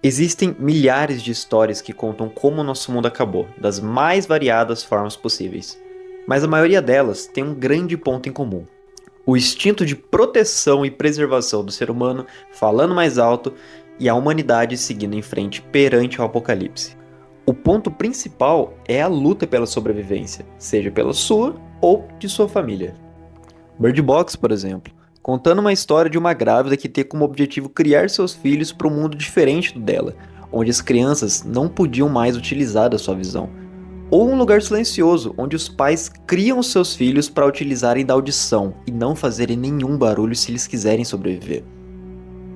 Existem milhares de histórias que contam como o nosso mundo acabou, das mais variadas formas possíveis. Mas a maioria delas tem um grande ponto em comum: o instinto de proteção e preservação do ser humano falando mais alto e a humanidade seguindo em frente perante o apocalipse. O ponto principal é a luta pela sobrevivência, seja pela sua ou de sua família. Bird Box, por exemplo, contando uma história de uma grávida que tem como objetivo criar seus filhos para um mundo diferente do dela, onde as crianças não podiam mais utilizar da sua visão. Ou um lugar silencioso, onde os pais criam seus filhos para utilizarem da audição e não fazerem nenhum barulho se eles quiserem sobreviver.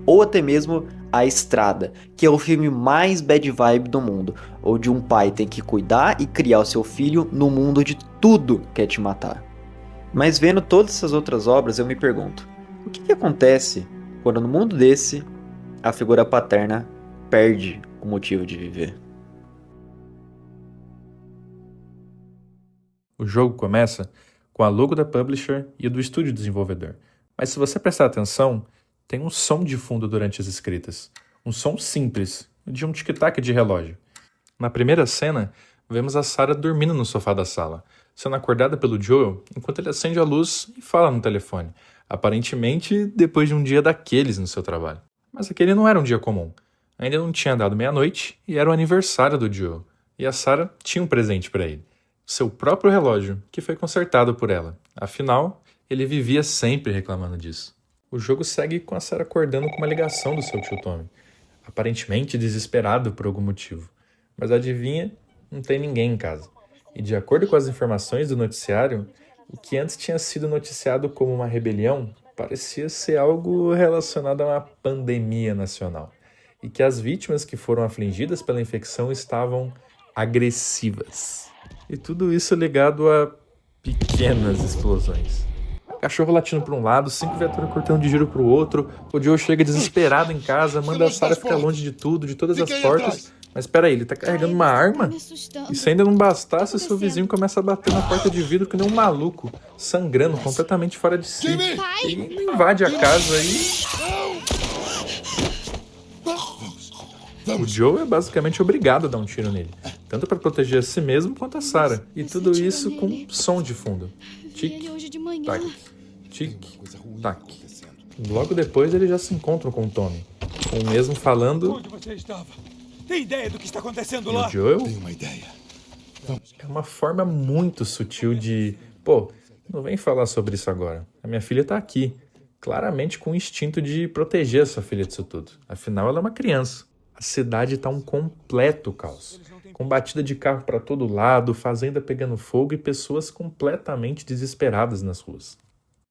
Ou até mesmo A Estrada, que é o filme mais bad vibe do mundo, onde um pai tem que cuidar e criar o seu filho no mundo onde tudo quer te matar. Mas vendo todas essas outras obras, eu me pergunto: o que acontece quando no mundo desse a figura paterna perde o motivo de viver? O jogo começa com a logo da publisher e do estúdio desenvolvedor. Mas se você prestar atenção, tem um som de fundo durante as escritas. Um som simples, de um tic-tac de relógio. Na primeira cena, vemos a Sarah dormindo no sofá da sala, sendo acordada pelo Joel enquanto ele acende a luz e fala no telefone, aparentemente depois de um dia daqueles no seu trabalho. Mas aquele não era um dia comum. Ainda não tinha dado meia-noite e era o aniversário do Joel. E a Sarah tinha um presente para ele. Seu próprio relógio, que foi consertado por ela. Afinal, ele vivia sempre reclamando disso. O jogo segue com a Sarah acordando com uma ligação do seu tio Tommy, aparentemente desesperado por algum motivo. Mas adivinha, não tem ninguém em casa. E de acordo com as informações do noticiário, o que antes tinha sido noticiado como uma rebelião parecia ser algo relacionado a uma pandemia nacional. E que as vítimas que foram afligidas pela infecção estavam agressivas. E tudo isso ligado a pequenas explosões. Cachorro latindo para um lado, 5 viaturas cortando de giro para o outro. O Joe chega desesperado em casa, manda a Sarah ficar longe de tudo, de todas as portas. Mas peraí, ele tá carregando uma arma? E se ainda não bastasse, seu vizinho começa a bater na porta de vidro que nem um maluco, sangrando, completamente fora de si. E invade a casa e... O Joe é basicamente obrigado a dar um tiro nele, tanto para proteger a si mesmo quanto a Sarah. E tudo isso com som de fundo. Tic-tac, tic-tac. Logo depois eles já se encontram com o Tommy, com o mesmo falando... Onde você estava? Tem ideia do que está acontecendo E lá? o Joel? Tenho uma ideia. É uma forma muito sutil de... Pô, não vem falar sobre isso agora. A minha filha tá aqui. Claramente com o instinto de proteger a sua filha disso tudo. Afinal, ela é uma criança. A cidade tá um completo caos. Com batida de carro para todo lado, fazenda pegando fogo e pessoas completamente desesperadas nas ruas.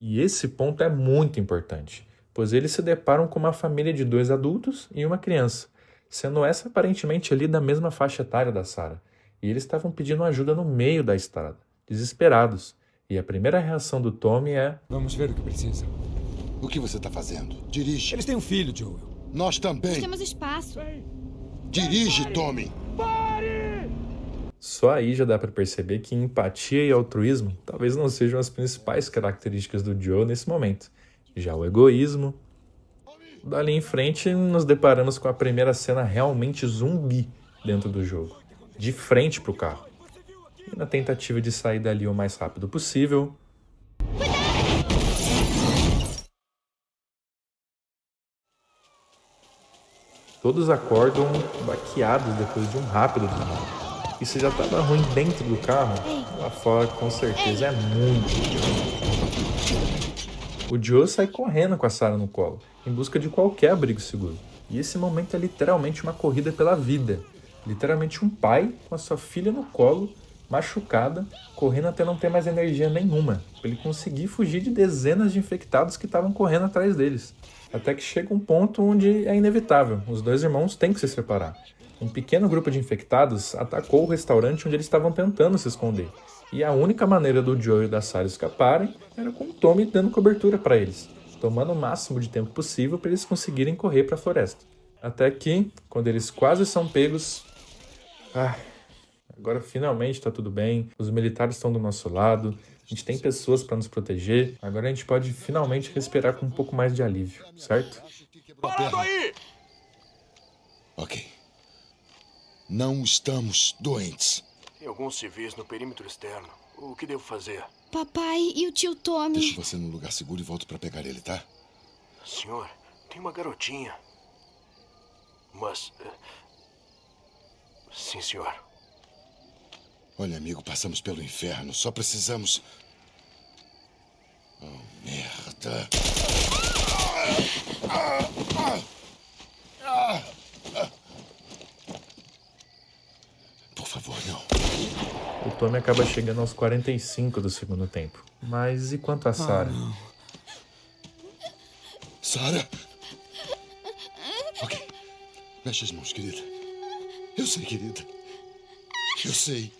E esse ponto é muito importante, pois eles se deparam com uma família de 2 adultos e uma criança, sendo essa aparentemente ali da mesma faixa etária da Sarah. E eles estavam pedindo ajuda no meio da estrada, desesperados. E a primeira reação do Tommy é... Vamos ver o que precisa. O que você tá fazendo? Dirige. Eles têm um filho, Joel. Nós também. Nós temos espaço. Dirige, Tommy. Só aí já dá para perceber que empatia e altruísmo talvez não sejam as principais características do Joe nesse momento. Já o egoísmo... Dali em frente, nos deparamos com a primeira cena realmente zumbi dentro do jogo, de frente pro carro. E na tentativa de sair dali o mais rápido possível... Todos acordam baqueados depois de um rápido desmaio. E se já estava ruim dentro do carro, lá fora com certeza é muito pior. O Joe sai correndo com a Sarah no colo, em busca de qualquer abrigo seguro. E esse momento é literalmente uma corrida pela vida. Literalmente um pai com a sua filha no colo, machucada, correndo até não ter mais energia nenhuma, para ele conseguir fugir de dezenas de infectados que estavam correndo atrás deles. Até que chega um ponto onde é inevitável, os 2 irmãos têm que se separar. Um pequeno grupo de infectados atacou o restaurante onde eles estavam tentando se esconder. E a única maneira do Joe e da Sarah escaparem era com o Tommy dando cobertura para eles, tomando o máximo de tempo possível para eles conseguirem correr para a floresta. Até que, quando eles quase são pegos... agora finalmente está tudo bem, os militares estão do nosso lado, a gente tem pessoas para nos proteger, agora a gente pode finalmente respirar com um pouco mais de alívio, certo? Parado aí! Ok. Não estamos doentes. Tem alguns civis no perímetro externo. O que devo fazer? Papai e o tio Tommy. Deixo você num lugar seguro e volto pra pegar ele, tá? Senhor, tem uma garotinha. Mas... Sim, senhor. Olha, amigo, passamos pelo inferno. Só precisamos... Oh, merda. Por favor, não. O Tommy acaba chegando aos 45 do segundo tempo. Mas e quanto a Sarah? Sarah? Ok. Mexe as mãos, querida. Eu sei, querida. Eu sei.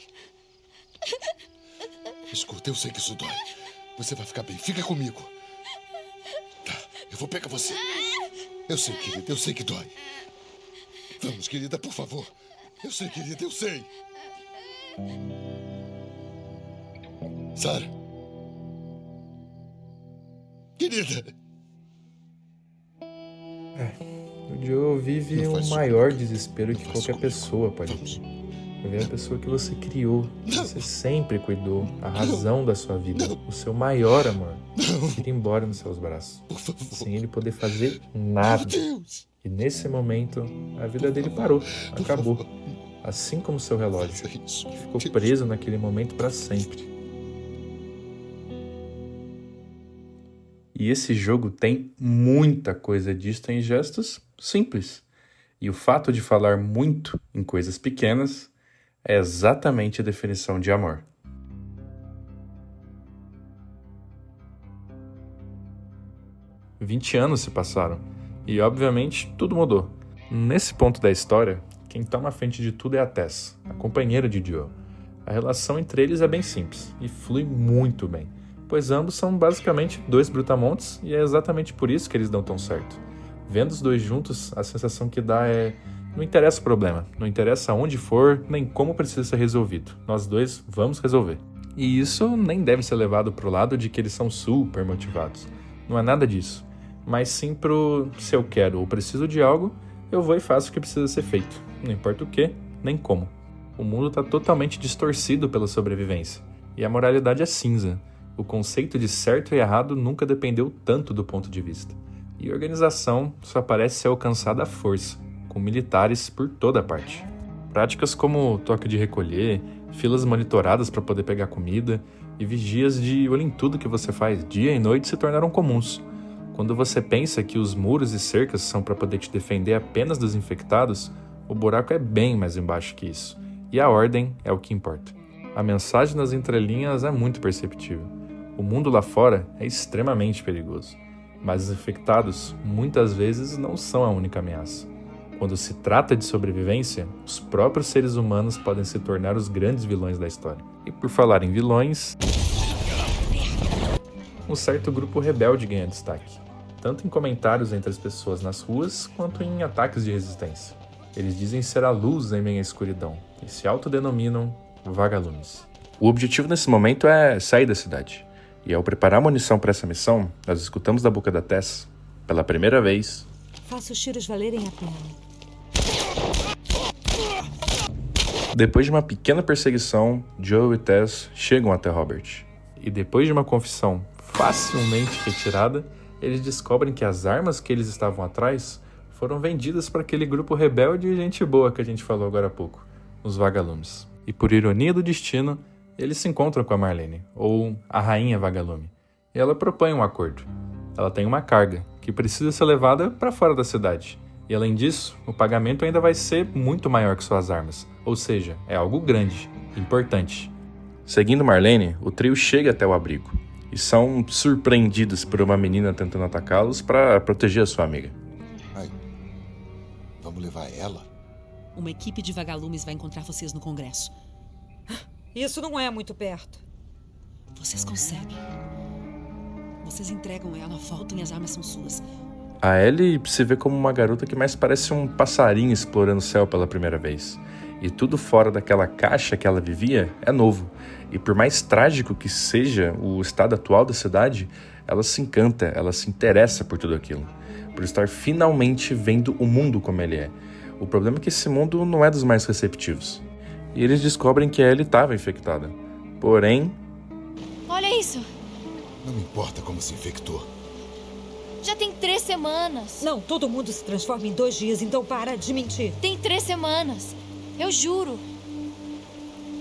Escuta, eu sei que isso dói. Você vai ficar bem. Fica comigo. Tá, eu vou pegar você. Eu sei, querida. Eu sei que dói. Vamos, querida, por favor. Eu sei, querida. Eu sei. Sarah. Querida. O Joe vive Não o faz isso maior comigo. desespero que Não faz qualquer isso pessoa pode Vamos. ter. Ver a pessoa que você criou, que você sempre cuidou, a razão da sua vida, o seu maior amor, ir embora nos seus braços, Por favor. sem ele poder fazer Meu nada. Deus. E nesse momento, a vida dele parou, Por acabou. favor. Assim como seu relógio, Faça isso. que ficou preso naquele momento para sempre. E esse jogo tem muita coisa dita em gestos simples. E o fato de falar muito em coisas pequenas é exatamente a definição de amor. "20 anos se passaram e, obviamente, tudo mudou. Nesse ponto da história, quem toma a frente de tudo é a Tess, a companheira de Joe. A relação entre eles é bem simples e flui muito bem, pois ambos são basicamente dois brutamontes e é exatamente por isso que eles dão tão certo. Vendo os dois juntos, a sensação que dá é: não interessa o problema, não interessa onde for, nem como precisa ser resolvido. Nós dois vamos resolver. E isso nem deve ser levado pro lado de que eles são super motivados. Não é nada disso. Mas sim pro: se eu quero ou preciso de algo, eu vou e faço o que precisa ser feito. Não importa o que, nem como. O mundo está totalmente distorcido pela sobrevivência. E a moralidade é cinza. O conceito de certo e errado nunca dependeu tanto do ponto de vista. E a organização só parece ser alcançada à força, com militares por toda parte. Práticas como toque de recolher, filas monitoradas para poder pegar comida e vigias de olho em tudo que você faz dia e noite se tornaram comuns. Quando você pensa que os muros e cercas são para poder te defender apenas dos infectados, o buraco é bem mais embaixo que isso. E a ordem é o que importa. A mensagem nas entrelinhas é muito perceptível. O mundo lá fora é extremamente perigoso. Mas os infectados, muitas vezes, não são a única ameaça. Quando se trata de sobrevivência, os próprios seres humanos podem se tornar os grandes vilões da história. E por falar em vilões, um certo grupo rebelde ganha destaque, tanto em comentários entre as pessoas nas ruas, quanto em ataques de resistência. Eles dizem ser a luz em meio à escuridão, e se autodenominam vagalumes. O objetivo nesse momento é sair da cidade. E ao preparar munição para essa missão, nós escutamos da boca da Tess, pela primeira vez, Faça os tiros valerem a pena. depois de uma pequena perseguição, Joe e Tess chegam até Robert. E depois de uma confissão facilmente retirada, eles descobrem que as armas que eles estavam atrás foram vendidas para aquele grupo rebelde e gente boa que a gente falou agora há pouco, os vagalumes. E por ironia do destino, eles se encontram com a Marlene, ou a Rainha Vagalume, e ela propõe um acordo. Ela tem uma carga, que precisa ser levada para fora da cidade. E além disso, o pagamento ainda vai ser muito maior que suas armas, ou seja, é algo grande, importante. Seguindo Marlene, o trio chega até o abrigo, e são surpreendidos por uma menina tentando atacá-los para proteger a sua amiga. Ai, vamos levar ela? Uma equipe de vagalumes vai encontrar vocês no Congresso. Isso não é muito perto. Vocês conseguem. Vocês entregam ela, voltam e as armas são suas. A Ellie se vê como uma garota que mais parece um passarinho explorando o céu pela primeira vez. E tudo fora daquela caixa que ela vivia é novo. E por mais trágico que seja o estado atual da cidade, ela se encanta, ela se interessa por tudo aquilo. Por estar finalmente vendo o mundo como ele é. O problema é que esse mundo não é dos mais receptivos. E eles descobrem que a Ellie estava infectada. Porém, Olha isso. Não me importa como se infectou. Já tem 3 semanas. Não, todo mundo se transforma em 2 dias, então para de mentir. Tem 3 semanas. Eu juro.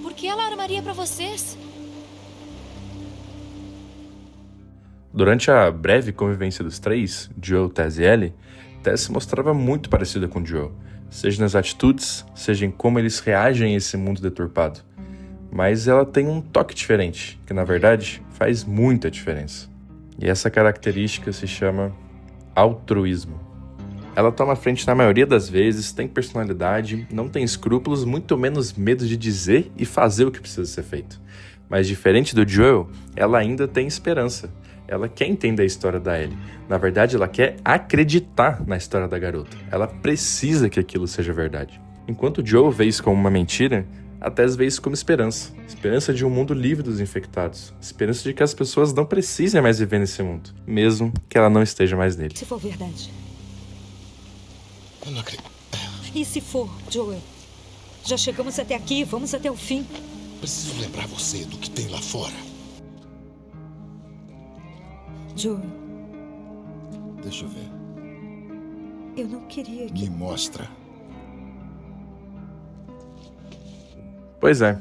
Por que ela armaria pra vocês? durante a breve convivência dos três, Joel, Tess e Ellie, Tess se mostrava muito parecida com Joel, seja nas atitudes, seja em como eles reagem a esse mundo deturpado. Mas ela tem um toque diferente, que na verdade faz muita diferença. E essa característica se chama altruísmo. Ela toma a frente na maioria das vezes, tem personalidade, não tem escrúpulos, muito menos medo de dizer e fazer o que precisa ser feito. Mas diferente do Joel, ela ainda tem esperança. Ela quer entender a história da Ellie. Na verdade, ela quer acreditar na história da garota. Ela precisa que aquilo seja verdade. Enquanto Joel vê isso como uma mentira, a Tess vê isso como esperança. Esperança de um mundo livre dos infectados. Esperança de que as pessoas não precisem mais viver nesse mundo, mesmo que ela não esteja mais nele. Se for verdade. Eu não acredito. E se for, Joel? Já chegamos até aqui, vamos até o fim. Preciso lembrar você do que tem lá fora. Joel, Deixa eu ver. eu não queria que... Me mostra. Pois é.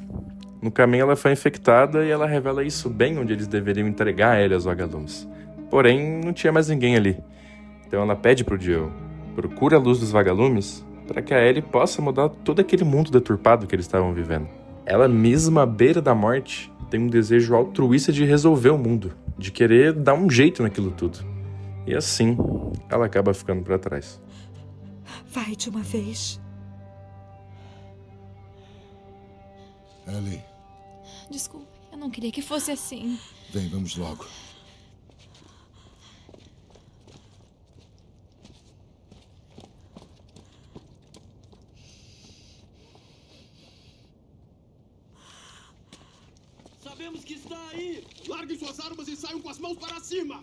No caminho ela foi infectada e ela revela isso bem onde eles deveriam entregar a Ellie aos vagalumes. Porém, não tinha mais ninguém ali. Então ela pede pro Joel: procura a luz dos vagalumes para que a Ellie possa mudar todo aquele mundo deturpado que eles estavam vivendo. Ela mesma à beira da morte tem um desejo altruísta de resolver o mundo, de querer dar um jeito naquilo tudo. E assim, ela acaba ficando para trás. Vai de uma vez. Ellie, Desculpe, eu não queria que fosse assim. vem, vamos logo. Sabemos que está aí! Larguem suas armas e saiam com as mãos para cima!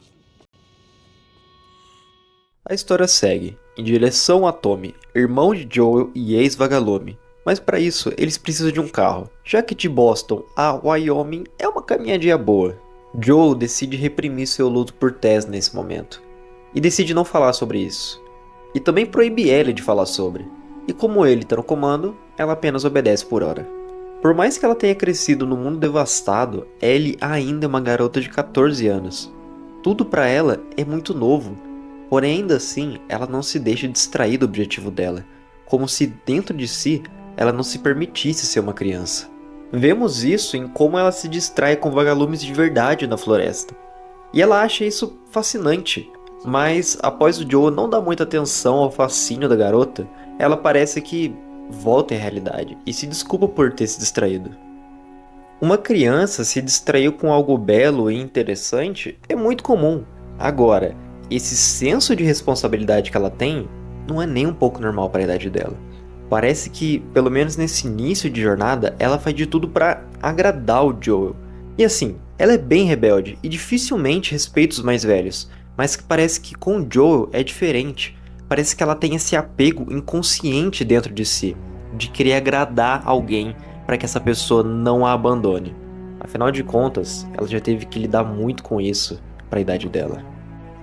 A história segue, em direção a Tommy, irmão de Joel e ex-vagalume. Mas para isso, eles precisam de um carro, já que de Boston a Wyoming é uma caminhadinha boa. Joel decide reprimir seu luto por Tess nesse momento, e decide não falar sobre isso. E também proíbe Ellie de falar sobre, e como ele está no comando, ela apenas obedece por hora. Por mais que ela tenha crescido num mundo devastado, Ellie ainda é uma garota de 14 anos. Tudo para ela é muito novo, porém ainda assim ela não se deixa distrair do objetivo dela, como se dentro de si ela não se permitisse ser uma criança. Vemos isso em como ela se distrai com vagalumes de verdade na floresta. E ela acha isso fascinante, mas após o Joel não dar muita atenção ao fascínio da garota, ela parece que volta à realidade e se desculpa por ter se distraído. Uma criança se distraiu com algo belo e interessante é muito comum. Agora, esse senso de responsabilidade que ela tem não é nem um pouco normal para a idade dela. Parece que, pelo menos nesse início de jornada, ela faz de tudo para agradar o Joel. E assim, ela é bem rebelde e dificilmente respeita os mais velhos, mas que parece que com o Joel é diferente. Parece que ela tem esse apego inconsciente dentro de si, de querer agradar alguém para que essa pessoa não a abandone. Afinal de contas, ela já teve que lidar muito com isso para a idade dela.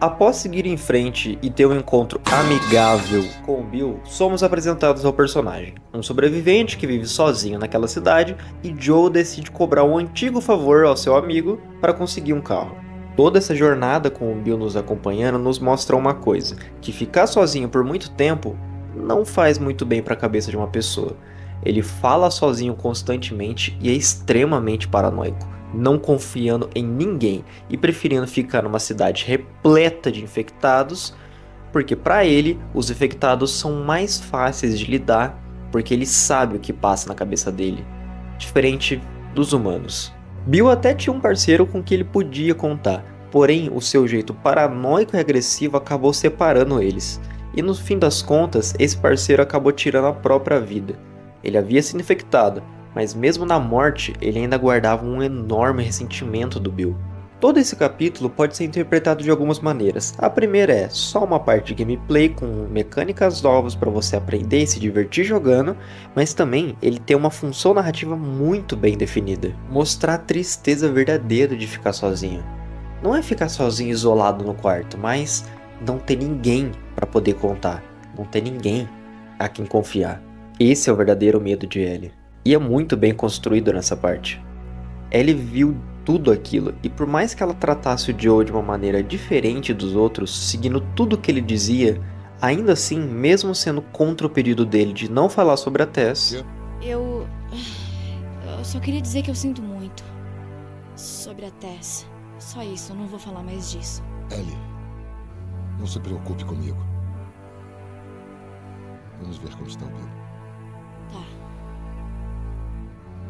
Após seguir em frente e ter um encontro amigável com o Bill, somos apresentados ao personagem, um sobrevivente que vive sozinho naquela cidade, e Joel decide cobrar um antigo favor ao seu amigo para conseguir um carro. Toda essa jornada com o Bill nos acompanhando nos mostra uma coisa, que ficar sozinho por muito tempo não faz muito bem para a cabeça de uma pessoa. Ele fala sozinho constantemente e é extremamente paranoico, não confiando em ninguém e preferindo ficar numa cidade repleta de infectados, porque para ele os infectados são mais fáceis de lidar, porque ele sabe o que passa na cabeça dele, diferente dos humanos. Bill até tinha um parceiro com que ele podia contar, porém o seu jeito paranoico e agressivo acabou separando eles, e no fim das contas esse parceiro acabou tirando a própria vida. Ele havia sido infectado, mas mesmo na morte ele ainda guardava um enorme ressentimento do Bill. Todo esse capítulo pode ser interpretado de algumas maneiras. A primeira é só uma parte de gameplay com mecânicas novas para você aprender e se divertir jogando, mas também ele tem uma função narrativa muito bem definida. Mostrar a tristeza verdadeira de ficar sozinho. Não é ficar sozinho isolado no quarto, mas não ter ninguém para poder contar, não ter ninguém a quem confiar. Esse é o verdadeiro medo de Ellie. E é muito bem construído nessa parte. Ellie viu tudo aquilo, e por mais que ela tratasse o Joel de uma maneira diferente dos outros, seguindo tudo que ele dizia, ainda assim, mesmo sendo contra o pedido dele de não falar sobre a Tess... Eu só queria dizer que eu sinto muito sobre a Tess. Só isso, eu não vou falar mais disso. Ellie, não se preocupe comigo. Vamos ver como está o Bill. Tá.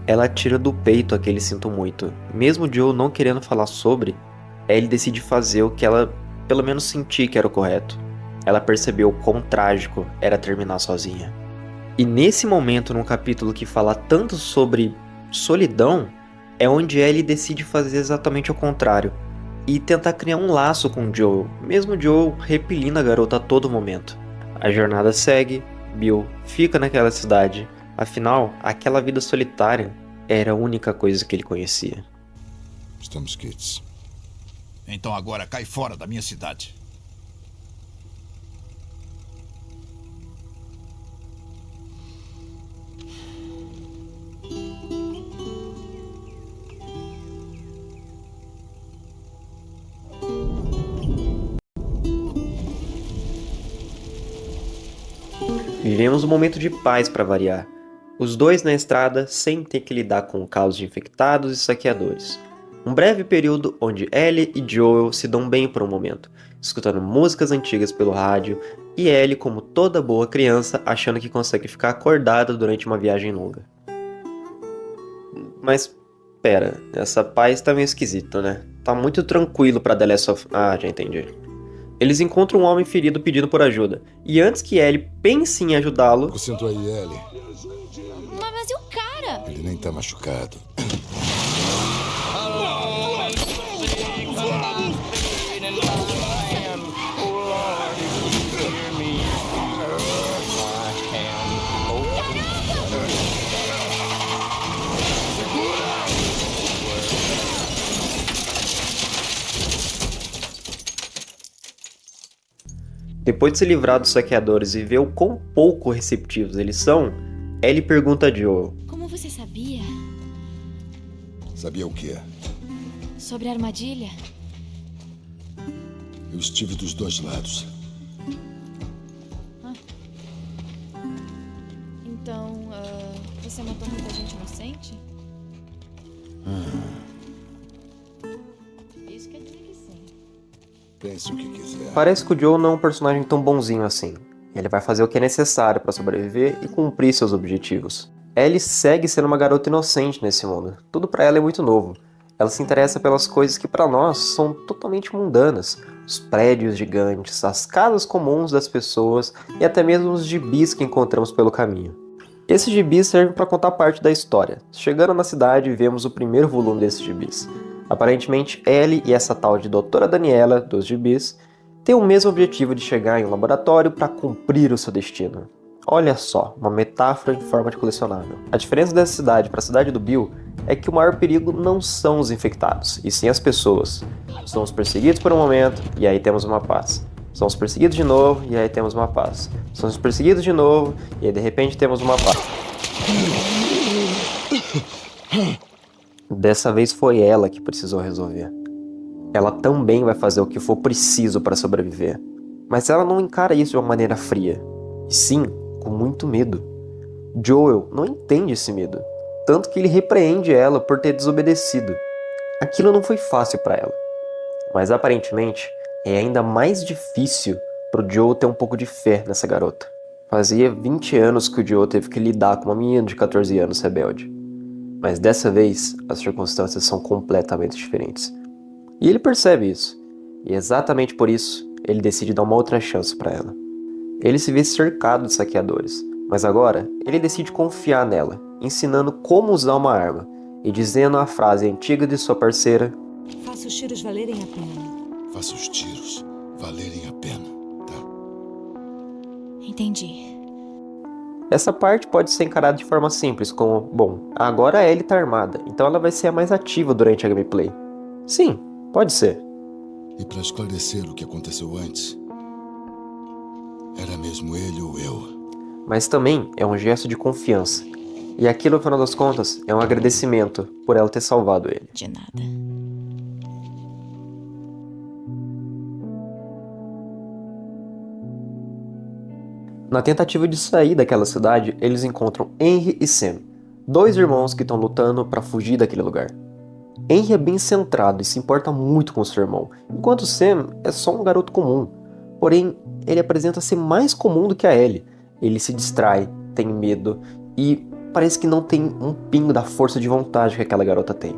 Ela tira do peito aquele sinto muito. Mesmo o Joel não querendo falar sobre, Ellie decide fazer o que ela pelo menos sentia que era o correto. Ela percebeu quão trágico era terminar sozinha. E nesse momento, num capítulo que fala tanto sobre solidão, é onde Ellie decide fazer exatamente o contrário e tentar criar um laço com o Joel, mesmo o Joel repelindo a garota a todo momento. A jornada segue, Bill fica naquela cidade, afinal, aquela vida solitária era a única coisa que ele conhecia. Estamos quites. Então agora cai fora da minha cidade. Vivemos um momento de paz para variar. Os dois na estrada sem ter que lidar com o caos de infectados e saqueadores. Um breve período onde Ellie e Joel se dão bem por um momento, escutando músicas antigas pelo rádio, e Ellie, como toda boa criança, achando que consegue ficar acordada durante uma viagem longa. Mas, pera, essa paz tá meio esquisita, né? Tá muito tranquilo pra The Last of... Ah, já entendi. Eles encontram um homem ferido pedindo por ajuda, e antes que Ellie pense em ajudá-lo... Sinto aí, Ellie. Mas e o cara? Ele nem tá machucado. Depois de se livrar dos saqueadores e ver o quão pouco receptivos eles são, Ellie pergunta a Joel: Como você sabia? Sabia o quê? Sobre a armadilha? Eu estive dos dois lados. Então, você matou muita gente inocente? Isso quer dizer que sim. Pense o que quiser. Parece que o Joel não é um personagem tão bonzinho assim. Ele vai fazer o que é necessário para sobreviver e cumprir seus objetivos. Ellie segue sendo uma garota inocente nesse mundo. Tudo para ela é muito novo. Ela se interessa pelas coisas que para nós são totalmente mundanas. Os prédios gigantes, as casas comuns das pessoas e até mesmo os gibis que encontramos pelo caminho. Esses gibis servem para contar parte da história. Chegando na cidade, vemos o primeiro volume desses gibis. Aparentemente, Ellie e essa tal de Doutora Daniela, dos gibis, têm o mesmo objetivo de chegar em um laboratório para cumprir o seu destino. Olha só, uma metáfora em forma de colecionável. A diferença dessa cidade para a cidade do Bill é que o maior perigo não são os infectados, e sim as pessoas. Somos perseguidos por um momento, e aí temos uma paz. Somos perseguidos de novo, e aí temos uma paz. Somos perseguidos de novo, e aí de repente temos uma paz. Dessa vez foi ela que precisou resolver. Ela também vai fazer o que for preciso para sobreviver. Mas ela não encara isso de uma maneira fria. E sim, com muito medo. Joel não entende esse medo. Tanto que ele repreende ela por ter desobedecido. Aquilo não foi fácil para ela. Mas aparentemente, é ainda mais difícil pro Joel ter um pouco de fé nessa garota. Fazia 20 anos que o Joel teve que lidar com uma menina de 14 anos rebelde. Mas dessa vez, as circunstâncias são completamente diferentes. E ele percebe isso. E exatamente por isso, ele decide dar uma outra chance para ela. Ele se vê cercado de saqueadores, mas agora ele decide confiar nela, ensinando como usar uma arma e dizendo a frase antiga de sua parceira: Faça os tiros valerem a pena. Faça os tiros valerem a pena, tá? Entendi. Essa parte pode ser encarada de forma simples, como, bom, agora a Ellie tá armada, então ela vai ser a mais ativa durante a gameplay. Sim, pode ser. E pra esclarecer o que aconteceu antes, era mesmo ele ou eu. Mas também é um gesto de confiança. E aquilo, no final das contas, é um agradecimento por ela ter salvado ele. De nada. Na tentativa de sair daquela cidade, eles encontram Henry e Sam, dois irmãos que estão lutando para fugir daquele lugar. Henry é bem centrado e se importa muito com seu irmão, enquanto Sam é só um garoto comum. Porém, ele apresenta ser mais comum do que a Ellie. Ele se distrai, tem medo e parece que não tem um pingo da força de vontade que aquela garota tem.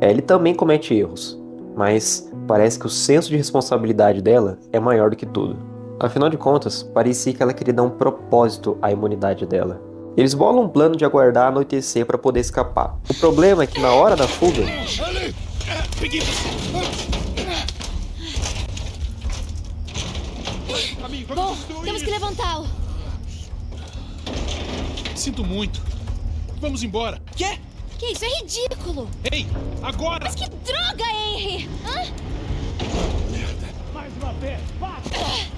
Ellie também comete erros, mas parece que o senso de responsabilidade dela é maior do que tudo. Afinal de contas, parecia que ela queria dar um propósito à imunidade dela. Eles bolam um plano de aguardar anoitecer para poder escapar. O problema é que na hora da fuga... Bom, temos que levantá-lo. Sinto muito. Vamos embora. Quê? Que isso? É ridículo. Ei, agora! Mas que droga, Henry! Hã? Mais uma vez, bate!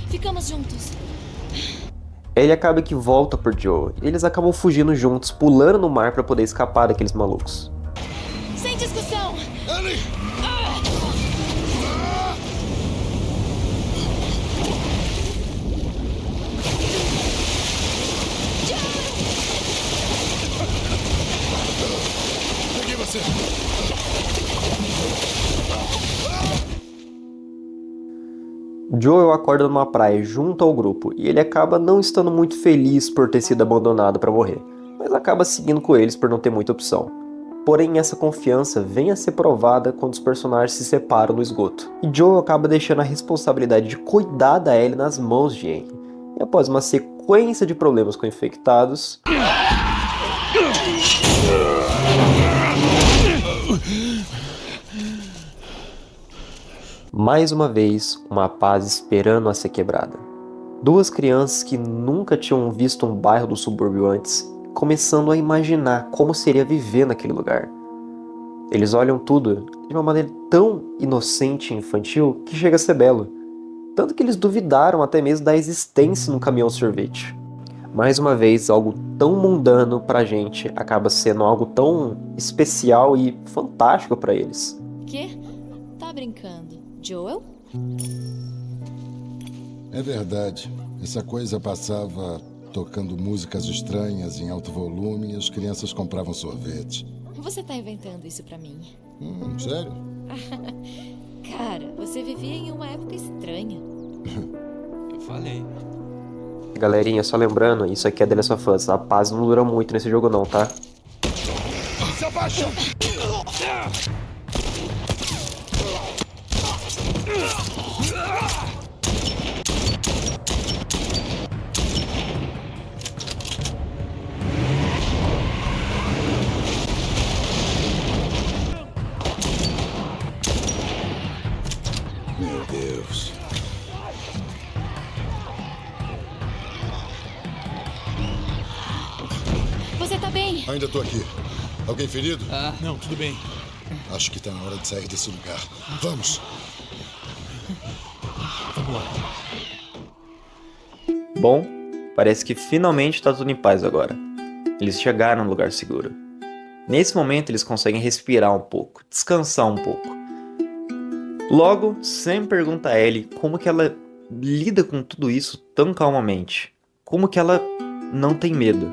Ficamos juntos. Ele acaba que volta por Joe, e eles acabam fugindo juntos, pulando no mar para poder escapar daqueles malucos. Sem discussão. Ellie! Peguei você! Joel acorda numa praia junto ao grupo e ele acaba não estando muito feliz por ter sido abandonado para morrer, mas acaba seguindo com eles por não ter muita opção. Porém, essa confiança vem a ser provada quando os personagens se separam no esgoto, e Joel acaba deixando a responsabilidade de cuidar da Ellie nas mãos de Henry. E após uma sequência de problemas com infectados... mais uma vez, uma paz esperando a ser quebrada. Duas crianças que nunca tinham visto um bairro do subúrbio antes, começando a imaginar como seria viver naquele lugar. Eles olham tudo de uma maneira tão inocente e infantil que chega a ser belo. Tanto que eles duvidaram até mesmo da existência no caminhão sorvete. Mais uma vez, algo tão mundano pra gente acaba sendo algo tão especial e fantástico pra eles. Quê? Tá brincando? Joel? É verdade. Essa coisa passava tocando músicas estranhas em alto volume e as crianças compravam sorvete. Você tá inventando isso pra mim. Sério? Cara, você vivia em uma época estranha. Eu falei. Galerinha, só lembrando, isso aqui é The Last of Us. A paz não dura muito nesse jogo não, tá? Se abaixa! Meu Deus. Você tá bem? Ainda tô aqui. Alguém ferido? Não, tudo bem. Acho que tá na hora de sair desse lugar. Vamos! Vamos lá. Bom, parece que finalmente tá tudo em paz agora. Eles chegaram no lugar seguro. Nesse momento eles conseguem respirar um pouco, descansar um pouco. Logo, Sam pergunta a Ellie como que ela lida com tudo isso tão calmamente. Como que ela não tem medo.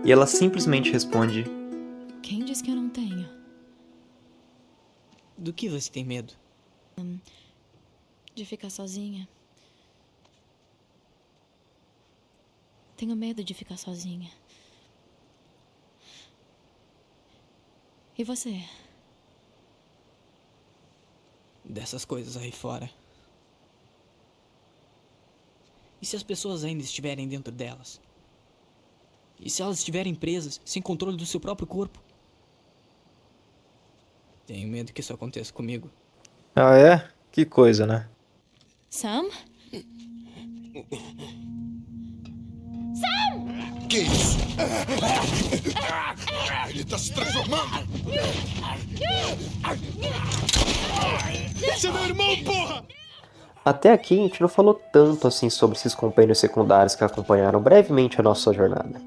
E ela simplesmente responde: Quem disse que eu não tenho? Do que você tem medo? De ficar sozinha. Tenho medo de ficar sozinha. E você? Dessas coisas aí fora. E se as pessoas ainda estiverem dentro delas? E se elas estiverem presas, sem controle do seu próprio corpo? Tenho medo que isso aconteça comigo. Ah, é? Que coisa, né? Sam? Que isso? Ele tá se transformando! Esse é meu irmão, porra! Até aqui a gente não falou tanto assim sobre esses companheiros secundários que acompanharam brevemente a nossa jornada.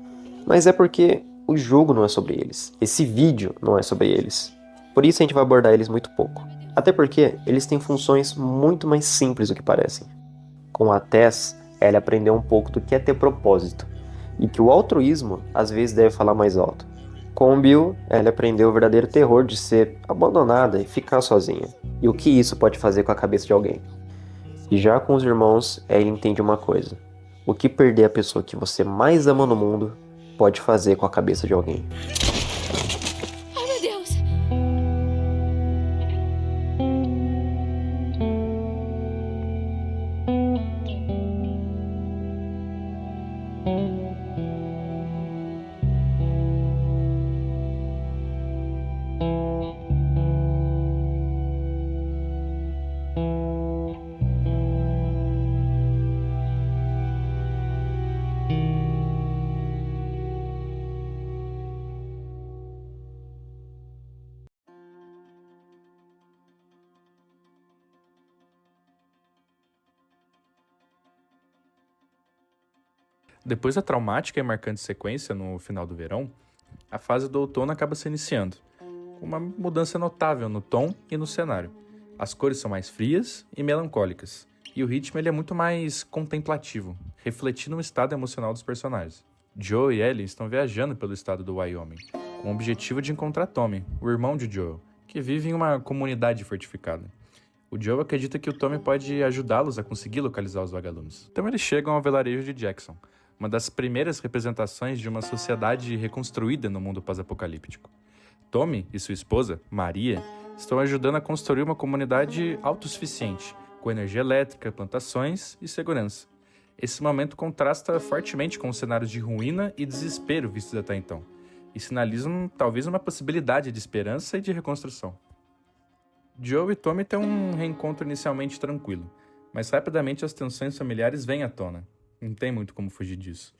Mas é porque o jogo não é sobre eles. Esse vídeo não é sobre eles. Por isso a gente vai abordar eles muito pouco. Até porque eles têm funções muito mais simples do que parecem. Com a Tess, ela aprendeu um pouco do que é ter propósito. E que o altruísmo às vezes deve falar mais alto. Com o Bill, ela aprendeu o verdadeiro terror de ser abandonada e ficar sozinha. E o que isso pode fazer com a cabeça de alguém. E já com os irmãos, ela entende uma coisa. O que perder a pessoa que você mais ama no mundo pode fazer com a cabeça de alguém. Ai, meu Deus! Depois da traumática e marcante sequência no final do verão, a fase do outono acaba se iniciando, com uma mudança notável no tom e no cenário. As cores são mais frias e melancólicas, e o ritmo ele é muito mais contemplativo, refletindo o estado emocional dos personagens. Joe e Ellie estão viajando pelo estado do Wyoming, com o objetivo de encontrar Tommy, o irmão de Joel, que vive em uma comunidade fortificada. O Joe acredita que o Tommy pode ajudá-los a conseguir localizar os vagalumes. Então eles chegam ao vilarejo de Jackson, uma das primeiras representações de uma sociedade reconstruída no mundo pós-apocalíptico. Tommy e sua esposa, Maria, estão ajudando a construir uma comunidade autossuficiente, com energia elétrica, plantações e segurança. Esse momento contrasta fortemente com os cenários de ruína e desespero vistos até então, e sinalizam talvez uma possibilidade de esperança e de reconstrução. Joe e Tommy têm um reencontro inicialmente tranquilo, mas rapidamente as tensões familiares vêm à tona. Não tem muito como fugir disso.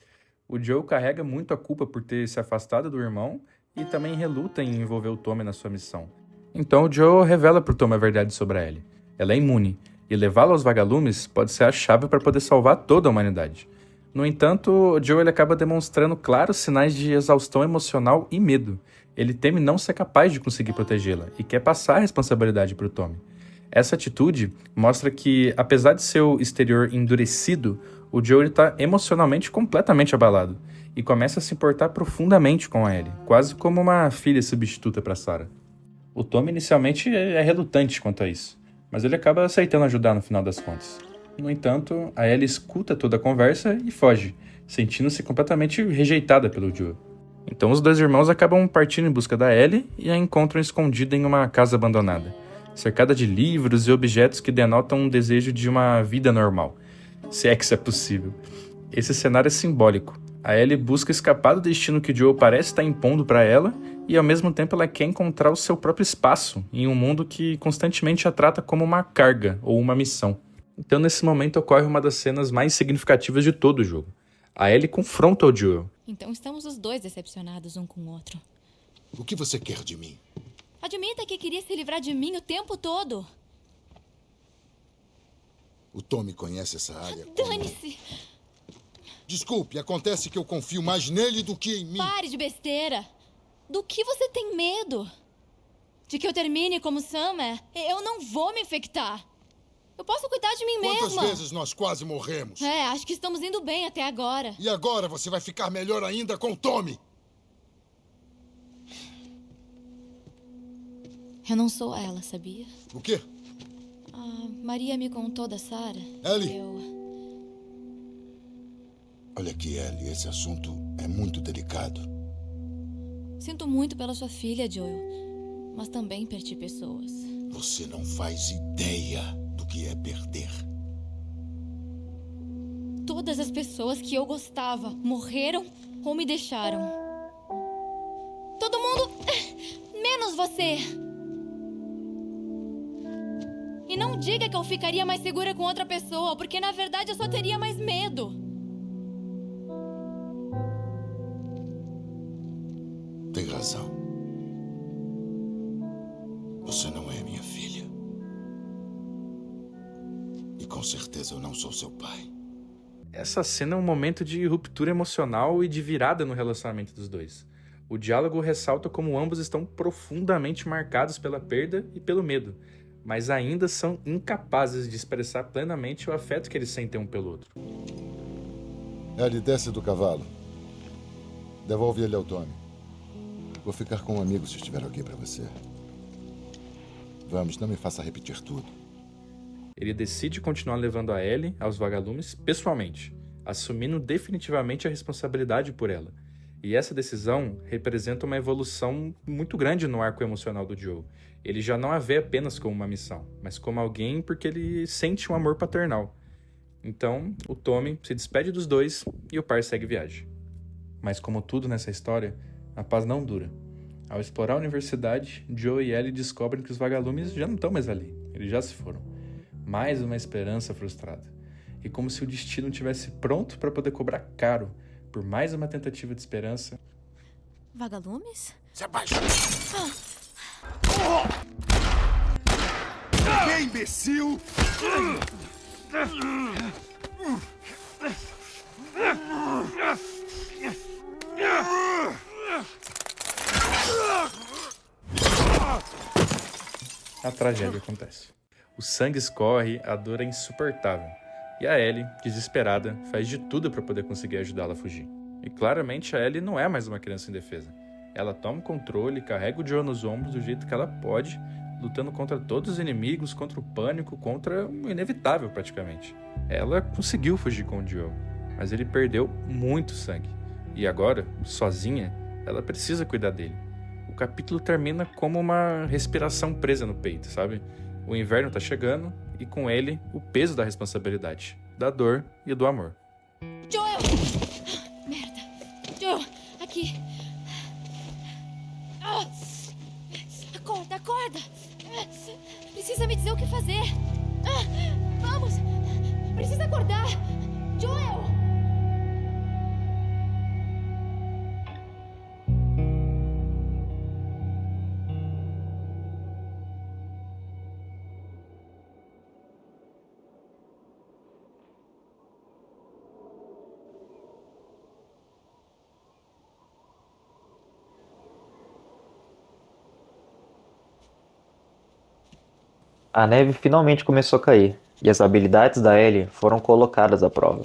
O Joe carrega muito a culpa por ter se afastado do irmão e também reluta em envolver o Tommy na sua missão. Então o Joe revela para o Tommy a verdade sobre a Ellie. Ela é imune, e levá-la aos vagalumes pode ser a chave para poder salvar toda a humanidade. No entanto, o Joe ele acaba demonstrando claros sinais de exaustão emocional e medo. Ele teme não ser capaz de conseguir protegê-la e quer passar a responsabilidade para o Tommy. Essa atitude mostra que, apesar de seu exterior endurecido, o Joe está emocionalmente completamente abalado e começa a se importar profundamente com a Ellie, quase como uma filha substituta para Sarah. O Tommy inicialmente é relutante quanto a isso, mas ele acaba aceitando ajudar no final das contas. No entanto, a Ellie escuta toda a conversa e foge, sentindo-se completamente rejeitada pelo Joe. Então os dois irmãos acabam partindo em busca da Ellie e a encontram escondida em uma casa abandonada, cercada de livros e objetos que denotam um desejo de uma vida normal, se é que isso é possível. Esse cenário é simbólico. A Ellie busca escapar do destino que Joe parece estar impondo para ela e ao mesmo tempo ela quer encontrar o seu próprio espaço em um mundo que constantemente a trata como uma carga ou uma missão. Então nesse momento ocorre uma das cenas mais significativas de todo o jogo. A Ellie confronta o Joel. Então estamos os dois decepcionados um com o outro. O que você quer de mim? Admita que queria se livrar de mim o tempo todo. O Tommy conhece essa área. Dane-se! Desculpe, acontece que eu confio mais nele do que em mim. Pare de besteira! Do que você tem medo? De que eu termine como Sam? Eu não vou me infectar. Eu posso cuidar de mim mesma. Quantas vezes nós quase morremos? Acho que estamos indo bem até agora. E agora você vai ficar melhor ainda com o Tommy. Eu não sou ela, sabia? O quê? Maria me contou da Sarah. Ellie! Olha aqui, Ellie, esse assunto é muito delicado. Sinto muito pela sua filha, Joel. Mas também perdi pessoas. Você não faz ideia do que é perder. Todas as pessoas que eu gostava morreram ou me deixaram. Todo mundo, menos você. Não diga que eu ficaria mais segura com outra pessoa, porque na verdade eu só teria mais medo. Tem razão. Você não é minha filha. E com certeza eu não sou seu pai. Essa cena é um momento de ruptura emocional e de virada no relacionamento dos dois. O diálogo ressalta como ambos estão profundamente marcados pela perda e pelo medo, mas ainda são incapazes de expressar plenamente o afeto que eles sentem um pelo outro. Ellie, desce do cavalo. Devolve ele ao Tommy. Vou ficar com um amigo se estiver ok pra você. Vamos, não me faça repetir tudo. Ele decide continuar levando a Ellie aos vagalumes pessoalmente, assumindo definitivamente a responsabilidade por ela. E essa decisão representa uma evolução muito grande no arco emocional do Joe. Ele já não a vê apenas como uma missão, mas como alguém porque ele sente um amor paternal. Então, o Tommy se despede dos dois e o par segue viagem. Mas como tudo nessa história, a paz não dura. Ao explorar a universidade, Joe e Ellie descobrem que os vagalumes já não estão mais ali. Eles já se foram. Mais uma esperança frustrada. E como se o destino estivesse pronto para poder cobrar caro por mais uma tentativa de esperança. Vagalumes? Se abaixa! Que imbecil! A tragédia acontece. O sangue escorre, a dor é insuportável. E a Ellie, desesperada, faz de tudo para poder conseguir ajudá-la a fugir. E claramente a Ellie não é mais uma criança indefesa. Ela toma o controle, carrega o Joe nos ombros do jeito que ela pode, lutando contra todos os inimigos, contra o pânico, contra o inevitável praticamente. Ela conseguiu fugir com o Joe, mas ele perdeu muito sangue. E agora, sozinha, ela precisa cuidar dele. O capítulo termina como uma respiração presa no peito, sabe? O inverno tá chegando e com ele o peso da responsabilidade, da dor e do amor. Joel! Merda! Joel, aqui! Acorda, acorda! Precisa me dizer o que fazer! Vamos! Precisa acordar! Joel! A neve finalmente começou a cair, e as habilidades da Ellie foram colocadas à prova.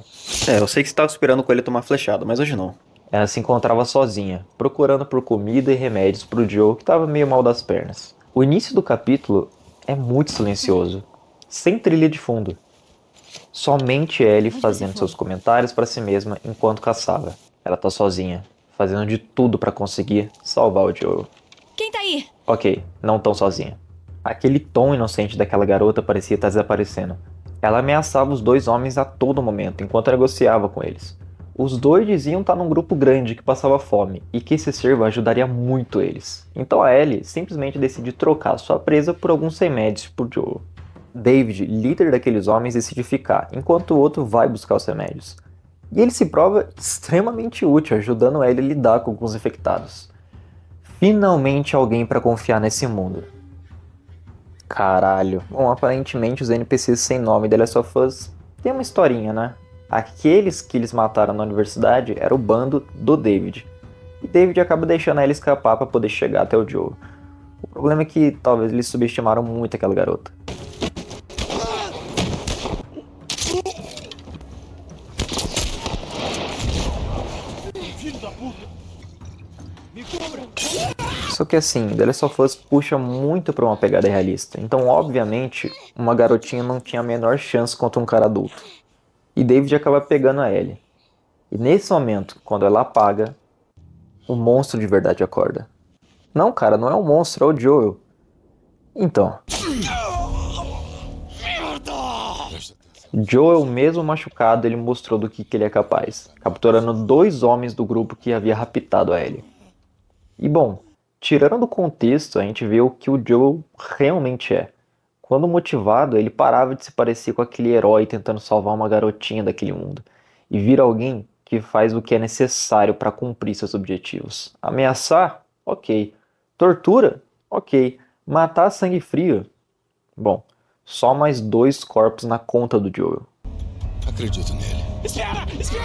Eu sei que você estava esperando o coelho tomar flechada, mas hoje não. Ela se encontrava sozinha, procurando por comida e remédios para o Joe, que estava meio mal das pernas. O início do capítulo é muito silencioso, sem trilha de fundo. Somente Ellie fazendo seus comentários para si mesma enquanto caçava. Ela tá sozinha, fazendo de tudo para conseguir salvar o Joe. Quem tá aí? Ok, não tão sozinha. Aquele tom inocente daquela garota parecia estar desaparecendo. Ela ameaçava os dois homens a todo momento, enquanto negociava com eles. Os dois diziam estar num grupo grande que passava fome, e que esse servo ajudaria muito eles. Então a Ellie simplesmente decide trocar sua presa por alguns remédios por Joe. David, líder daqueles homens, decide ficar, enquanto o outro vai buscar os remédios. E ele se prova extremamente útil, ajudando Ellie a lidar com alguns infectados. Finalmente alguém para confiar nesse mundo. Caralho. Bom, aparentemente os NPCs sem nome The Last of Us tem uma historinha, né? Aqueles que eles mataram na universidade era o bando do David. E David acaba deixando ela escapar para poder chegar até o Joe. O problema é que talvez eles subestimaram muito aquela garota. Filho da puta! Me cobra! Só que assim, The Last of Us puxa muito pra uma pegada realista. Então, obviamente, uma garotinha não tinha a menor chance contra um cara adulto. E David acaba pegando a Ellie. E nesse momento, quando ela apaga, o monstro de verdade acorda. Não, cara, não é um monstro, é o Joel. Então. Joel, mesmo machucado, ele mostrou do que ele é capaz, capturando 2 homens do grupo que havia raptado a Ellie. E bom, tirando do contexto, a gente vê o que o Joel realmente é. Quando motivado, ele parava de se parecer com aquele herói tentando salvar uma garotinha daquele mundo e vira alguém que faz o que é necessário para cumprir seus objetivos. Ameaçar? Ok. Tortura? Ok. Matar a sangue frio? Bom, só mais 2 corpos na conta do Joel. Acredito nele. Espera! Espera!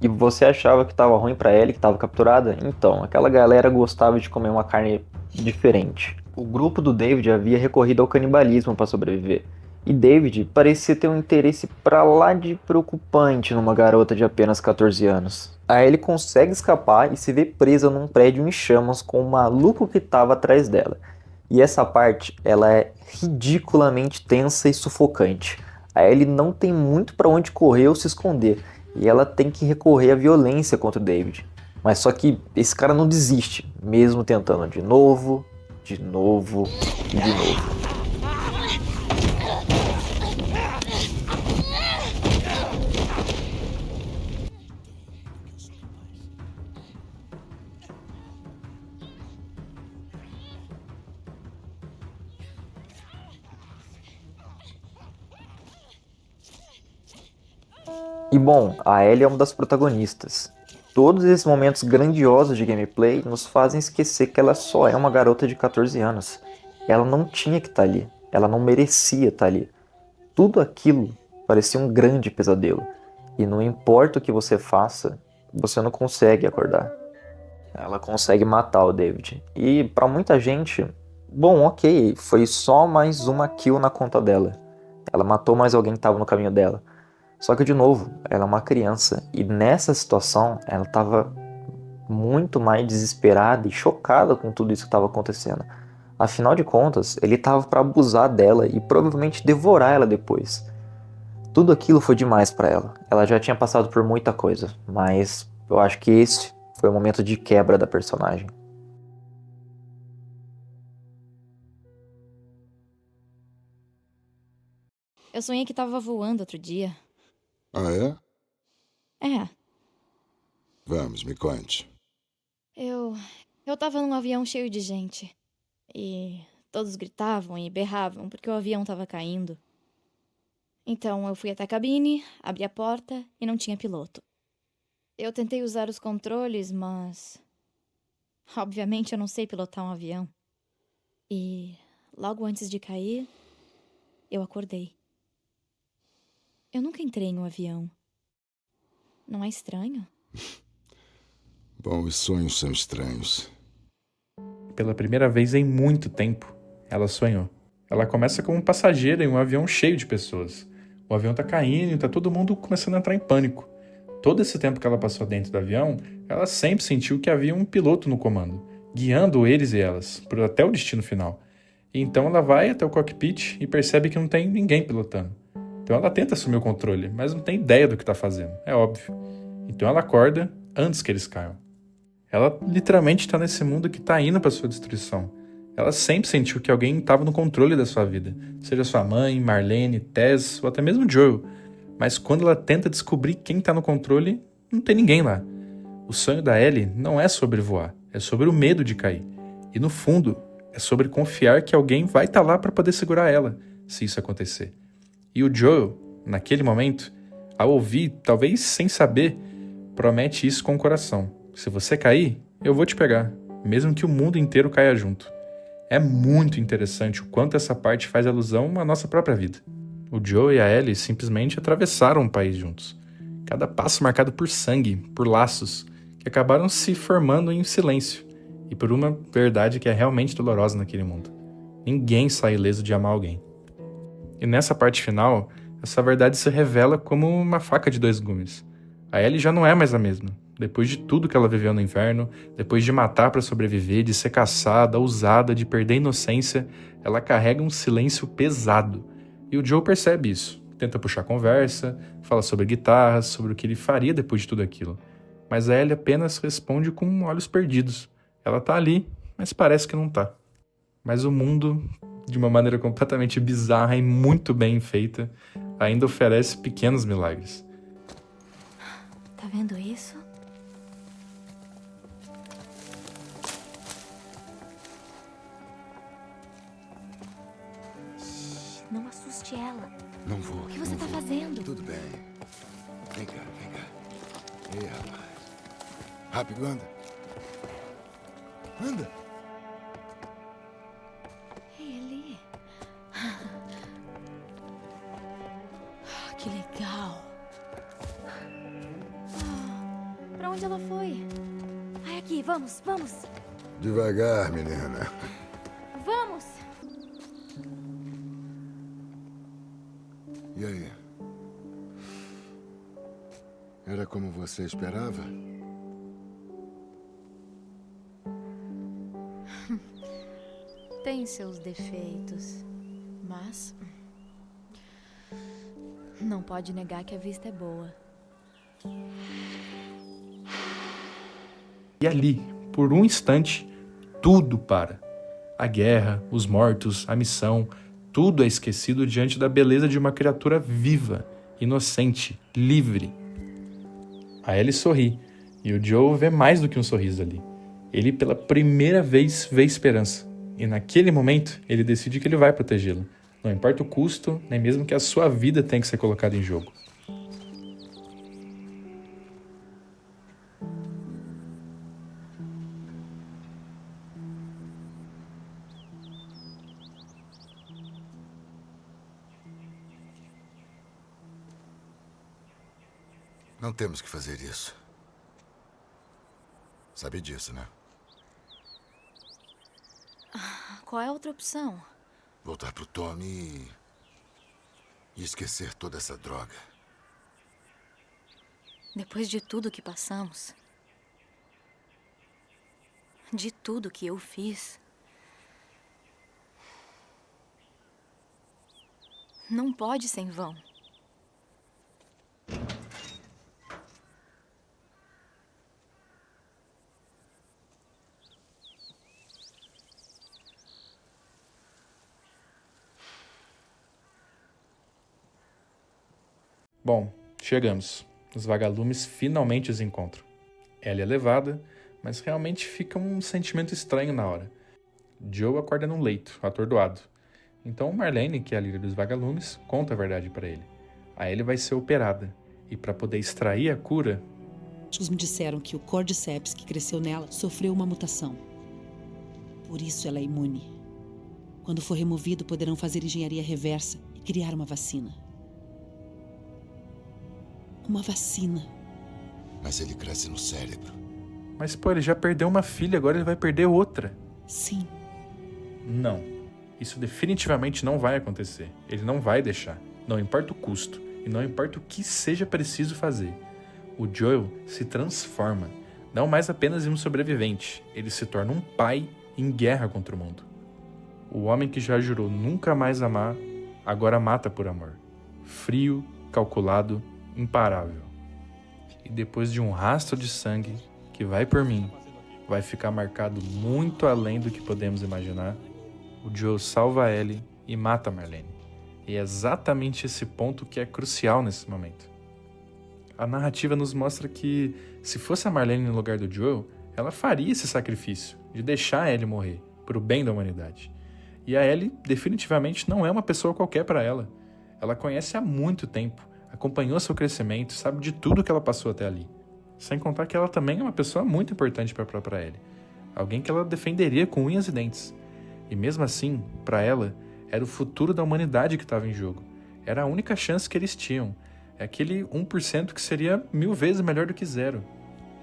E você achava que tava ruim pra Ellie, que tava capturada? Então, aquela galera gostava de comer uma carne diferente. O grupo do David havia recorrido ao canibalismo para sobreviver. E David parecia ter um interesse pra lá de preocupante numa garota de apenas 14 anos. A Ellie consegue escapar e se vê presa num prédio em chamas com o maluco que estava atrás dela. E essa parte, ela é ridiculamente tensa e sufocante. A Ellie não tem muito pra onde correr ou se esconder, e ela tem que recorrer à violência contra o David. Mas só que esse cara não desiste, mesmo tentando de novo e de novo. E bom, a Ellie é uma das protagonistas. Todos esses momentos grandiosos de gameplay nos fazem esquecer que ela só é uma garota de 14 anos. Ela não tinha que estar ali, ela não merecia estar ali. Tudo aquilo parecia um grande pesadelo. E não importa o que você faça, você não consegue acordar. Ela consegue matar o David. E pra muita gente, bom, ok, foi só mais uma kill na conta dela. Ela matou mais alguém que estava no caminho dela. Só que, de novo, ela é uma criança. E nessa situação, ela estava muito mais desesperada e chocada com tudo isso que estava acontecendo. Afinal de contas, ele estava para abusar dela e provavelmente devorar ela depois. Tudo aquilo foi demais para ela. Ela já tinha passado por muita coisa, mas eu acho que esse foi o momento de quebra da personagem. Eu sonhei que tava voando outro dia. Ah, é? É, Vamos, me conte. eu tava num avião cheio de gente. E todos gritavam e berravam porque o avião tava caindo. Então eu fui até a cabine, abri a porta e não tinha piloto. Eu tentei usar os controles, mas... obviamente eu não sei pilotar um avião. E logo antes de cair, eu acordei. Eu nunca entrei em um avião. Não é estranho? Bom, os sonhos são estranhos. Pela primeira vez em muito tempo, ela sonhou. Ela começa como passageira em um avião cheio de pessoas. O avião tá caindo e tá todo mundo começando a entrar em pânico. Todo esse tempo que ela passou dentro do avião, ela sempre sentiu que havia um piloto no comando, guiando eles e elas, até o destino final. E então ela vai até o cockpit e percebe que não tem ninguém pilotando. Então ela tenta assumir o controle, mas não tem ideia do que tá fazendo, é óbvio. Então ela acorda antes que eles caiam. Ela literalmente está nesse mundo que está indo para sua destruição. Ela sempre sentiu que alguém estava no controle da sua vida, seja sua mãe, Marlene, Tess ou até mesmo Joel. Mas quando ela tenta descobrir quem está no controle, não tem ninguém lá. O sonho da Ellie não é sobre voar, é sobre o medo de cair. E no fundo, é sobre confiar que alguém vai estar lá para poder segurar ela, se isso acontecer. E o Joel, naquele momento, ao ouvir, talvez sem saber, promete isso com o coração. Se você cair, eu vou te pegar, mesmo que o mundo inteiro caia junto. É muito interessante o quanto essa parte faz alusão à nossa própria vida. O Joe e a Ellie simplesmente atravessaram um país juntos. Cada passo marcado por sangue, por laços, que acabaram se formando em silêncio. E por uma verdade que é realmente dolorosa naquele mundo. Ninguém sai ileso de amar alguém. E nessa parte final, essa verdade se revela como uma faca de 2 gumes. A Ellie já não é mais a mesma. Depois de tudo que ela viveu no inverno, depois de matar para sobreviver, de ser caçada, usada, de perder a inocência, ela carrega um silêncio pesado. E o Joe percebe isso. Tenta puxar conversa, fala sobre guitarras, sobre o que ele faria depois de tudo aquilo. Mas a Ellie apenas responde com olhos perdidos. Ela tá ali, mas parece que não tá. Mas o mundo, de uma maneira completamente bizarra e muito bem feita, ainda oferece pequenos milagres. Tá vendo isso? assuste ela. Não vou. O que você tá fazendo? Tudo bem. Vem cá, vem cá. Ei, rapaz. Rápido, anda. Anda. Ei, ali. Que legal. Pra onde ela foi? Ai, aqui, vamos, vamos. Devagar, menina. Vamos. E aí? Era como você esperava? Tem seus defeitos, mas não pode negar que a vista é boa. E ali, por um instante, tudo para. A guerra, os mortos, a missão, tudo é esquecido diante da beleza de uma criatura viva, inocente, livre. A Ellie sorri, e o Joe vê mais do que um sorriso ali. Ele, pela primeira vez, vê esperança. E naquele momento, ele decide que ele vai protegê-la. Não importa o custo, nem mesmo que a sua vida tenha que ser colocada em jogo. Não temos que fazer isso. Sabe disso, né? Qual é a outra opção? Voltar pro Tommy e esquecer toda essa droga. Depois de tudo que passamos, de tudo que eu fiz, não pode ser em vão. Bom, chegamos. Os vagalumes finalmente os encontram. Ellie é levada, mas realmente fica um sentimento estranho na hora. Joe acorda num leito, atordoado. Então Marlene, que é a líder dos vagalumes, conta a verdade para ele. A Ellie vai ser operada, e para poder extrair a cura... Os médicos me disseram que o Cordyceps que cresceu nela sofreu uma mutação. Por isso ela é imune. Quando for removido, poderão fazer engenharia reversa e criar uma vacina. Uma vacina. Mas ele cresce no cérebro. Mas, pô, ele já perdeu uma filha, agora ele vai perder outra. Sim. Não. Isso definitivamente não vai acontecer. Ele não vai deixar. Não importa o custo. E não importa o que seja preciso fazer. O Joel se transforma. Não mais apenas em um sobrevivente. Ele se torna um pai em guerra contra o mundo. O homem que já jurou nunca mais amar, agora mata por amor. Frio, calculado, imparável. E depois de um rastro de sangue que vai por mim, vai ficar marcado muito além do que podemos imaginar, o Joe salva a Ellie e mata a Marlene. E é exatamente esse ponto que é crucial nesse momento. A narrativa nos mostra que, se fosse a Marlene no lugar do Joel, ela faria esse sacrifício de deixar a Ellie morrer, para o bem da humanidade. E a Ellie definitivamente não é uma pessoa qualquer para ela. Ela conhece há muito tempo, acompanhou seu crescimento, sabe de tudo que ela passou até ali. Sem contar que ela também é uma pessoa muito importante para a própria Ellie. Alguém que ela defenderia com unhas e dentes. E mesmo assim, para ela, era o futuro da humanidade que estava em jogo. Era a única chance que eles tinham. É aquele 1% que seria 1000 vezes melhor do que zero.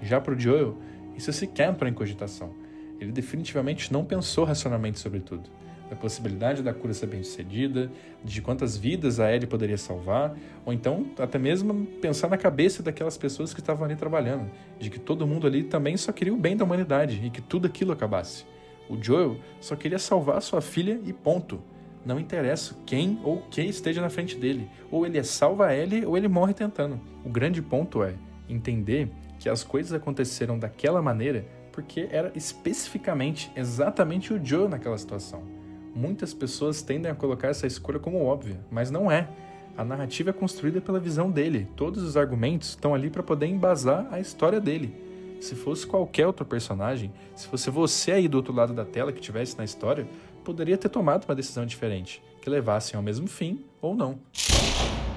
Já para o Joel, isso sequer entrou em cogitação. Ele definitivamente não pensou racionalmente sobre tudo. Da possibilidade da cura ser bem-sucedida, de quantas vidas a Ellie poderia salvar, ou então até mesmo pensar na cabeça daquelas pessoas que estavam ali trabalhando, de que todo mundo ali também só queria o bem da humanidade e que tudo aquilo acabasse. O Joel só queria salvar sua filha e ponto. Não interessa quem ou o que esteja na frente dele, ou ele salva a Ellie ou ele morre tentando. O grande ponto é entender que as coisas aconteceram daquela maneira porque era especificamente exatamente o Joel naquela situação. Muitas pessoas tendem a colocar essa escolha como óbvia, mas não é. A narrativa é construída pela visão dele. Todos os argumentos estão ali para poder embasar a história dele. Se fosse qualquer outro personagem, se fosse você aí do outro lado da tela que estivesse na história, poderia ter tomado uma decisão diferente. que levassem ao mesmo fim ou não.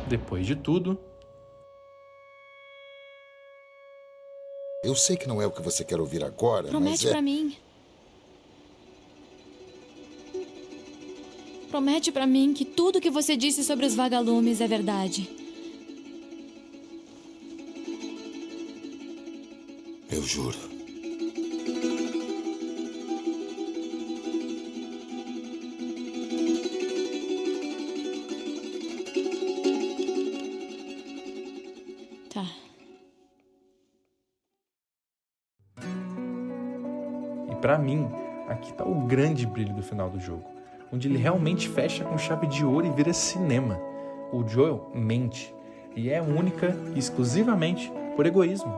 Depois de tudo, eu sei que não é o que você quer ouvir agora, Promete mas pra mim. Promete pra mim que tudo que você disse sobre os vagalumes é verdade. Eu juro. Tá. e pra mim, aqui tá o grande brilho do final do jogo, onde ele realmente fecha com chave de ouro e vira cinema. O Joel mente, e é única e exclusivamente por egoísmo,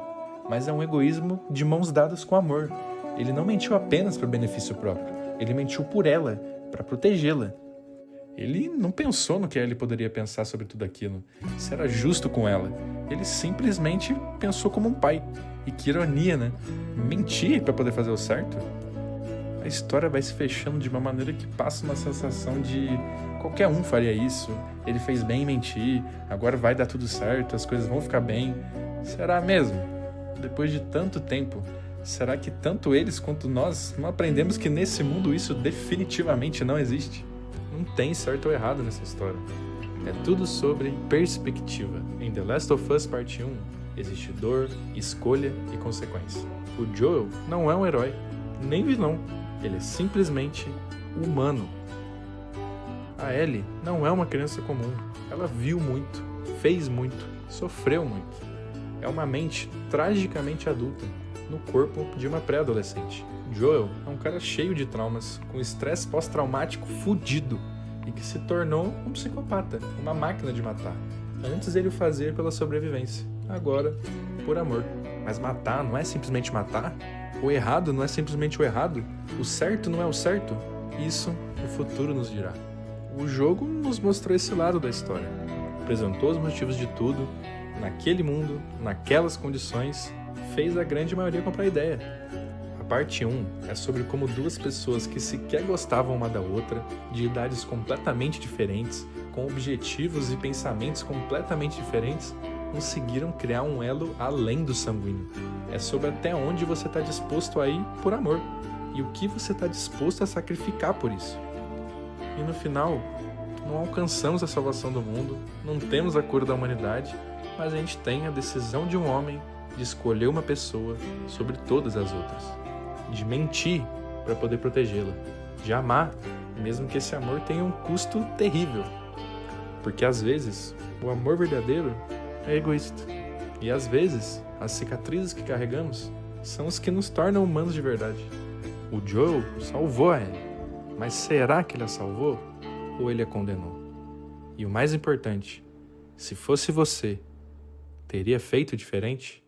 mas é um egoísmo de mãos dadas com amor. Ele não mentiu apenas para benefício próprio, ele mentiu por ela, para protegê-la. Ele não pensou no que ele poderia pensar sobre tudo aquilo, se era justo com ela. Ele simplesmente pensou como um pai. E que ironia, né? Mentir para poder fazer o certo? A história vai se fechando de uma maneira que passa uma sensação de qualquer um faria isso, ele fez bem em mentir, agora vai dar tudo certo, as coisas vão ficar bem. Será mesmo? Depois de tanto tempo, será que tanto eles quanto nós não aprendemos que nesse mundo isso definitivamente não existe? Não tem certo ou errado nessa história. É tudo sobre perspectiva. Em The Last of Us Parte 1, existe dor, escolha e consequência. O Joel não é um herói, nem vilão. Ele é simplesmente humano. A Ellie não é uma criança comum. Ela viu muito, fez muito, sofreu muito. É uma mente tragicamente adulta, no corpo de uma pré-adolescente. Joel é um cara cheio de traumas, com estresse pós-traumático fudido, e que se tornou um psicopata, uma máquina de matar. Antes ele o fazia pela sobrevivência, agora por amor. Mas matar não é simplesmente matar? O errado não é simplesmente o errado? O certo não é o certo? Isso o futuro nos dirá. O jogo nos mostrou esse lado da história. Apresentou os motivos de tudo, naquele mundo, naquelas condições, fez a grande maioria comprar a ideia. A parte 1 é sobre como duas pessoas que sequer gostavam uma da outra, de idades completamente diferentes, com objetivos e pensamentos completamente diferentes, conseguiram criar um elo além do sanguíneo. É sobre até onde você está disposto a ir por amor, e o que você está disposto a sacrificar por isso. E no final, não alcançamos a salvação do mundo, não temos a cura da humanidade, mas a gente tem a decisão de um homem de escolher uma pessoa sobre todas as outras, de mentir para poder protegê-la, de amar, mesmo que esse amor tenha um custo terrível. Porque às vezes, o amor verdadeiro é egoísta. E às vezes, as cicatrizes que carregamos são os que nos tornam humanos de verdade. O Joel salvou a Ellie, mas será que ele a salvou ou ele a condenou? E o mais importante, se fosse você, teria feito diferente?